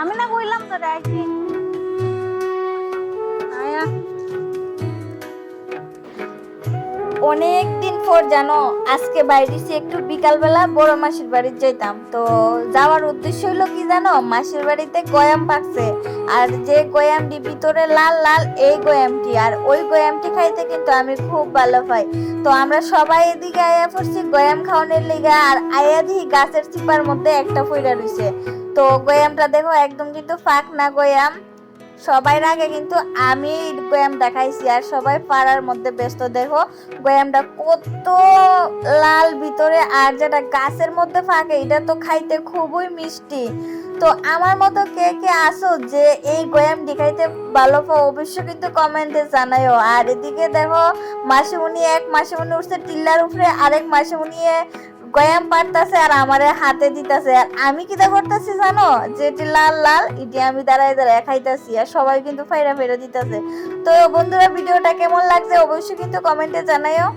আমি না কইলাম তো আইছি আয়া। অনেক দিন পর জানো আজকে বাইরেছি একটু বিকালবেলা বড় মাসির বাড়ি যাইতাম। তো যাওয়ার উদ্দেশ্য হলো কি জানো, মাসির বাড়িতে গয়াম পাকছে। আর যে গয়ামটি ভিতরে লাল লাল এই গয়ামটি, আর ওই গয়ামটি খাইতে কিন্তু আমি খুব ভালো পাই। তো আমরা সবাই এদিকে আয়া পড়ছি গয়াম খাওয়ানোর লিগা, আর আয়া দিই গাছের চিপার মধ্যে একটা ফইরা রইছে। তো গয়ামটা দেখো একদম কিন্তু ফাঁক না গয়াম। সবাই আগে কিন্তু আমি গোয়াম দেখাইছি, আর সবাই পাড়ার মধ্যে ব্যস্ত। দেখো গোয়ামটা কত লাল ভিতরে, আর যেটা গাছের মধ্যে ফাঁকে এটা তো খাইতে খুবই মিষ্টি। তো আমার মতো কে কে আসো যে এই গোয়ামটি খাইতে ভালো পাও, অবশ্য কিন্তু কমেন্টে জানাইও। আর এদিকে দেখো মাসিমণি, এক মাসিমণি উঠছে টিল্লার উপরে, আরেক মাসিমণি গয়াম পারতাছে আর আমারে হাতে দিতাছে। আর আমি কিটা করতেছি জানো, যেটি লাল লাল এটি আমি দাঁড়ায় দাঁড়ায় খাইতাছি, আর সবাই কিন্তু ফাইরা ফাইরা দিতাছে। তো বন্ধুরা, ভিডিওটা কেমন লাগছে অবশ্যই কিন্তু কমেন্টে জানাইও।